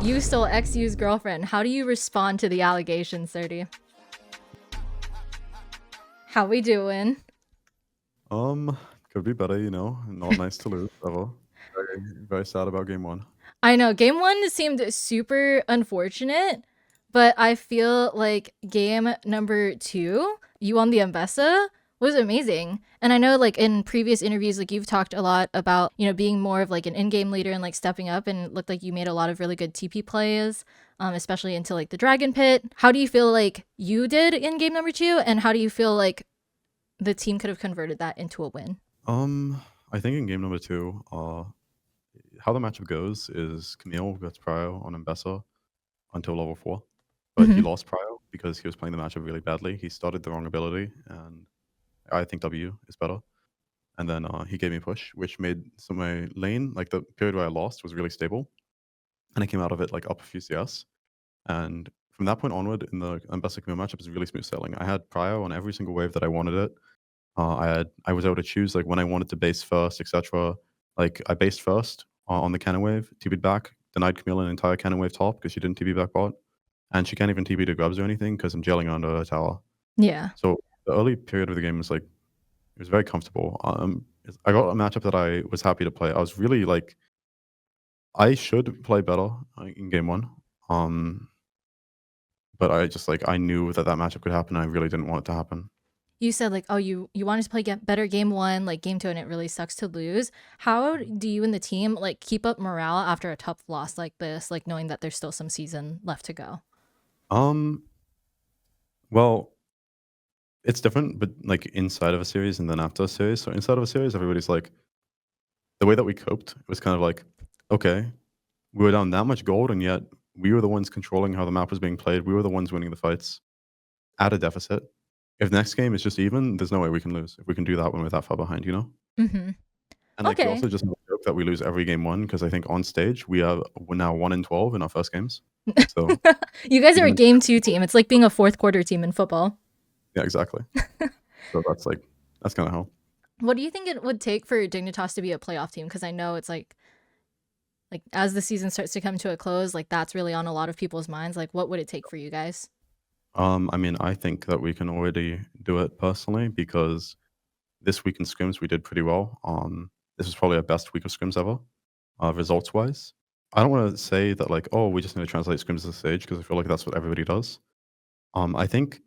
You stole eXyu's girlfriend. How do you respond to the allegations, Srtty? How we doing? Could be better, you know. Not nice to lose ever. Very sad about game one. I know game one seemed super unfortunate, but I feel like game number two, you on the Mbessa, was amazing. And I know like in previous interviews, like you've talked a lot about, being more of like an in-game leader and like stepping up, and it looked like you made a lot of really good TP plays, especially into like the Dragon Pit. How do you feel like you did in game number two? And how do you feel like the team could have converted that into a win? I think in game number two, how the matchup goes is Camille gets prio on Mbessa until level 4. But he Mm-hmm. lost prio because he was playing the matchup really badly. He started the wrong ability, and I think W is better. And then he gave me push, which made my lane, like the period where I lost, was really stable. And I came out of it like up a few CS. And from that point onward, in the Mbessa Camille matchup, is really smooth sailing. I had prio on every single wave that I wanted it. I was able to choose like when I wanted to base first, etc. Like I based first on the cannon wave, TP'd back, denied Camille an entire cannon wave top because she didn't TP back bot, and she can't even TP to grubs or anything because I'm jailing under a tower. Yeah. So the early period of the game was like it was very comfortable. I got a matchup that I was happy to play. I was really like I should play better in game one. But I just like I knew that matchup could happen. And I really didn't want it to happen. You said like, oh, you wanted to play better game one, like game two, and it really sucks to lose. How do you and the team like keep up morale after a tough loss like this, like knowing that there's still some season left to go? Um, well, it's different, but like inside of a series and then after a series. So inside of a series, everybody's like, the way that we coped was kind of like, okay, we were down that much gold, and yet we were the ones controlling how the map was being played. We were the ones winning the fights at a deficit. If next game is just even, there's no way we can lose if we can do that when we're that far behind, you know? Mm-hmm. And like we Okay. also just have a joke that we lose every game one because I think on stage we're now 1-12 in our first games. So You guys are a even game two team. It's like being a fourth quarter team in football. yeah, exactly. So that's kind of how. What do you think it would take for Dignitas to be a playoff team? Because I know it's like as the season starts to come to a close, like that's really on a lot of people's minds. Like, what would it take for you guys? I mean, I think that we can already do it personally because this week in scrims we did pretty well. This was probably our best week of scrims ever, results wise. I don't want to say that like, oh, we just need to translate scrims to the stage because I feel like that's what everybody does. I think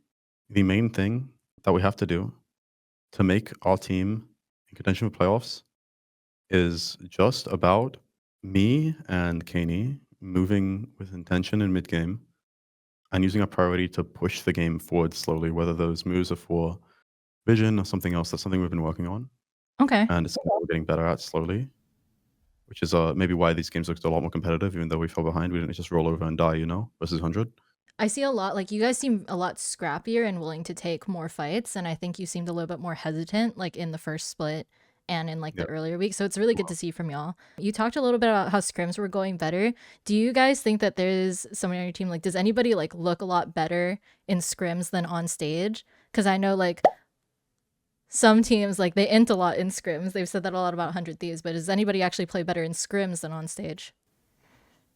the main thing that we have to do to make our team in contention for playoffs is just about me and Kaney moving with intention in mid game and using our priority to push the game forward slowly, whether those moves are for vision or something else. That's something we've been working on, Okay. and it's something we're getting better at slowly, which is maybe why these games looked a lot more competitive, even though we fell behind. We didn't just roll over and die, you know, versus 100. I see a lot, like you guys seem a lot scrappier and willing to take more fights, and I think you seemed a little bit more hesitant like in the first split and in like Yeah. the earlier weeks. So it's really good to see from y'all. You talked a little bit about how scrims were going better. Do you guys think that there's someone on your team, like does anybody like look a lot better in scrims than on stage? Because I know like some teams like they int a lot in scrims. They've said that a lot about 100 Thieves, but does anybody actually play better in scrims than on stage?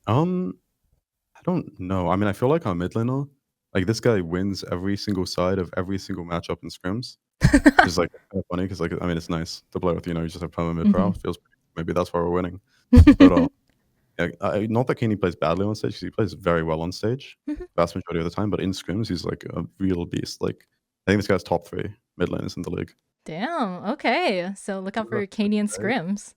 I don't know. I mean, I feel like our mid laner, like this guy wins every single side of every single matchup in scrims, which is like kind of funny because like I mean it's nice to play with. You know, you just have time mid Hmm. prow. Feels maybe that's why we're winning. But yeah, not that Kenny plays badly on stage. 'Cause he plays very well on stage, vast majority of the time. But in scrims, he's like a real beast. Like I think this guy's top 3 mid laners in the league. Damn. Okay. So look out Even for versus Quid Canadian today, scrims.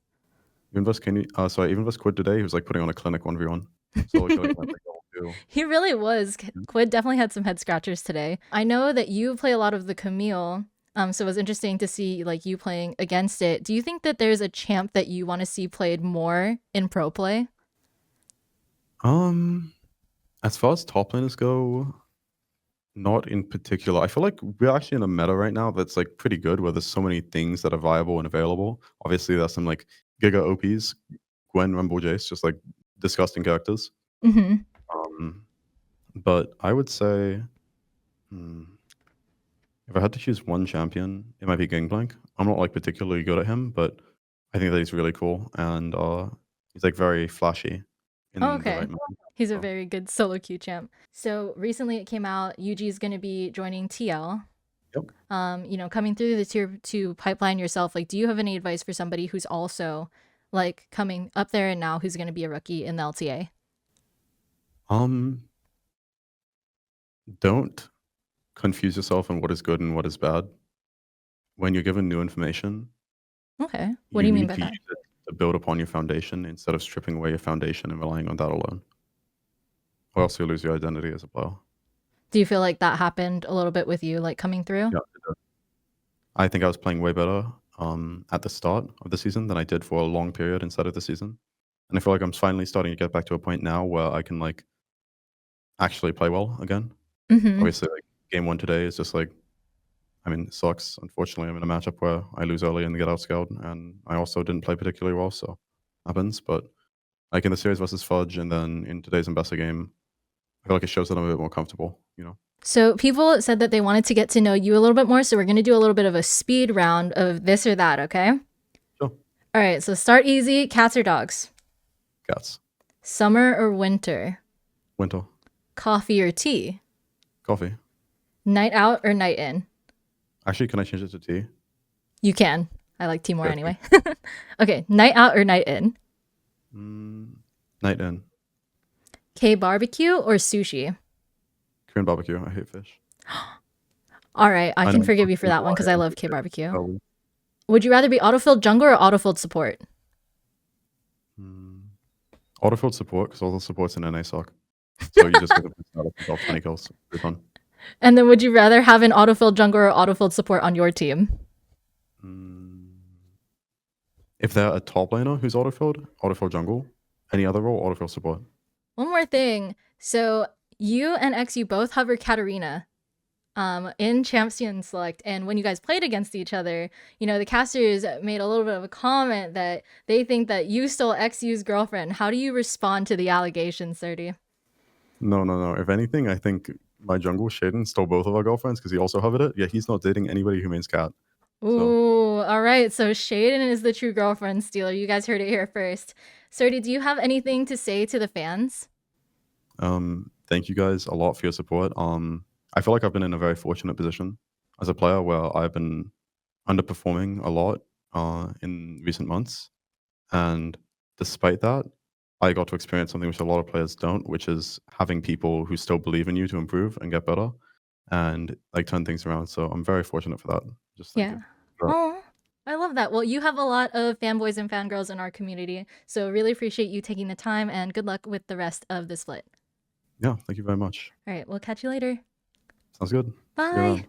even versus Kenny, sorry, even versus Quid today, he was like putting on a clinic 1v1. Solo killing him at like level 2. He really was. Yeah. Quid definitely had some head scratchers today. I know that you play a lot of the Camille, so it was interesting to see like you playing against it. Do you think that there's a champ that you want to see played more in pro play? As far as top laners go, not in particular. I feel like we're actually in a meta right now that's like pretty good, where there's so many things that are viable and available. Obviously, there's some like Giga OPs, Gwen, Rumble, Jace, just like disgusting characters. Mm-hmm. Um, but I would say, hmm, if I had to choose one champion, it might be Gangplank. I'm not like particularly good at him, but I think that he's really cool and he's like very flashy Oh, in the okay. right moment. He's a So, very good solo queue champ. So recently it came out, Yuji is going to be joining TL. yep. Coming through the tier 2 pipeline yourself, like, do you have any advice for somebody who's also like coming up there and now who's going to be a rookie in the LTA? Don't confuse yourself on what is good and what is bad. When you're given new information, Okay. What do you you mean need by to that? use it to build upon your foundation instead of stripping away your foundation and relying on that alone. Or else you'll lose your identity as a player. Do you feel like that happened a little bit with you, like coming through? Yeah, it does. I think I was playing way better at the start of the season than I did for a long period inside of the season. And I feel like I'm finally starting to get back to a point now where I can like actually play well again. Mm-hmm. Obviously, like game 1 today is just like, I mean, it sucks. Unfortunately, I'm in a matchup where I lose early and get outscaled, and I also didn't play particularly well, so happens. But like in the series versus Fudge, and then in today's Ambassador game, I feel like it shows that I'm a bit more comfortable, you know? So people said that they wanted to get to know you a little bit more, so we're going to do a little bit of a speed round of this or that, okay? Sure. All right, so start easy. Cats or dogs? Cats. Summer or winter? Winter. Coffee or tea? Coffee. Night out or night in? Actually, can I change it to tea? You can. I like tea more Good. anyway. Okay, night out or night in? Night in. K barbecue or sushi? Korean barbecue. I hate fish. All right, I can know forgive most you for that people one are because I into love K fish, barbecue. so, Would you rather be autofilled jungle or autofilled support? Autofield support, because all the supports in NA suck. So you just get to pick 20 kills. Pretty fun. And then would you rather have an autofilled jungle or autofilled support on your team? If they're a top laner who's autofield jungle, any other role, autofield support. One more thing. So you and eXyu both hover Katarina in Champion Select, and when you guys played against each other, the casters made a little bit of a comment that they think that you stole eXyu's girlfriend. How do you respond to the allegations, Srtty? No. If anything, I think my jungle, Shaden, stole both of our girlfriends because he also hovered it. Yeah, he's not dating anybody who mains cat. Ooh, all right. So Shaden is the true girlfriend stealer. You guys heard it here first. Srtty, do you have anything to say to the fans? Thank you guys a lot for your support. I feel like I've been in a very fortunate position as a player where I've been underperforming a lot in recent months. And despite that, I got to experience something which a lot of players don't, which is having people who still believe in you to improve and get better and like turn things around. So I'm very fortunate for that. Just thank you. Oh, I love that. Well, you have a lot of fanboys and fangirls in our community, so really appreciate you taking the time, and good luck with the rest of the split. Yeah, thank you very much. All right, we'll catch you later. Sounds good. See you Bye. around.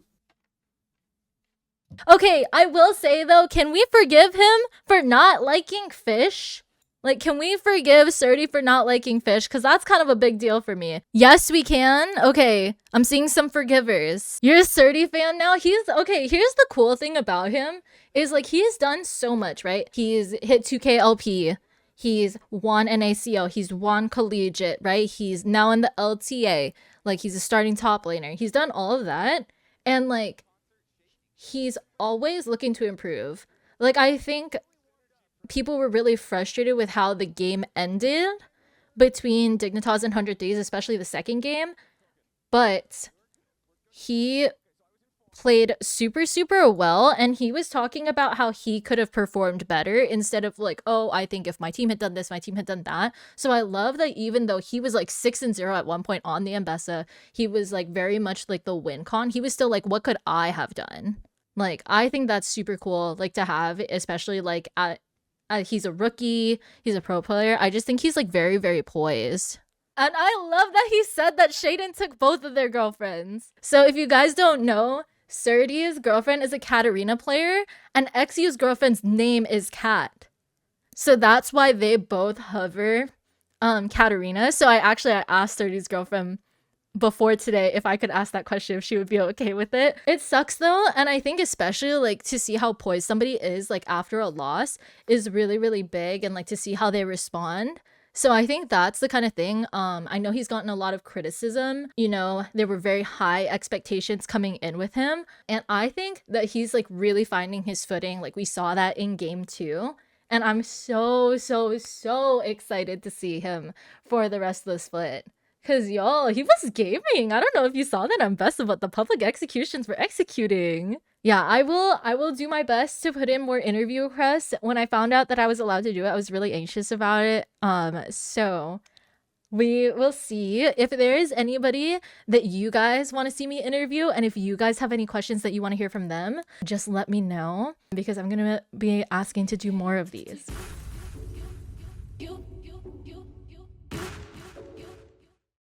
Okay, I will say though, can we forgive him for not liking fish? Like, can we forgive Srtty for not liking fish? Because that's kind of a big deal for me. Yes, we can. Okay, I'm seeing some forgivers. You're a Srtty fan now? Okay, here's the cool thing about him is like he's done so much, right? He's hit 2K LP. He's won NACO. He's won collegiate, right? He's now in the LTA. Like, he's a starting top laner. He's done all of that. And like, he's always looking to improve. Like, I think people were really frustrated with how the game ended between Dignitas and 100 Days, especially the second game. But he played super, super well, and he was talking about how he could have performed better instead of like, oh, I think if my team had done this, my team had done that. So I love that even though he was like 6-0 at one point on the Ambessa, he was like very much like the win con. He was still like, what could I have done? Like, I think that's super cool, like, to have, especially like he's a rookie, he's a pro player. I just think he's like very, very poised. And I love that he said that Shaden took both of their girlfriends. So if you guys don't know, Srtty's girlfriend is a Katarina player, and eXyu's girlfriend's name is Kat. So that's why they both hover Katarina. So I asked Srtty's girlfriend before today if I could ask that question, if she would be okay with it. It sucks though, and I think especially like to see how poised somebody is like after a loss is really, really big, and like to see how they respond. So I think that's the kind of thing. I know he's gotten a lot of criticism. There were very high expectations coming in with him, and I think that he's like really finding his footing. Like, we saw that in game 2, And I'm so excited to see him for the rest of the split. Cause y'all, he was gaming. I don't know if you saw that on Best of what the public executions were executing. Yeah, I will do my best to put in more interview requests. When I found out that I was allowed to do it, I was really anxious about it. So we will see if there is anybody that you guys want to see me interview, and if you guys have any questions that you want to hear from them, just let me know because I'm gonna be asking to do more of these.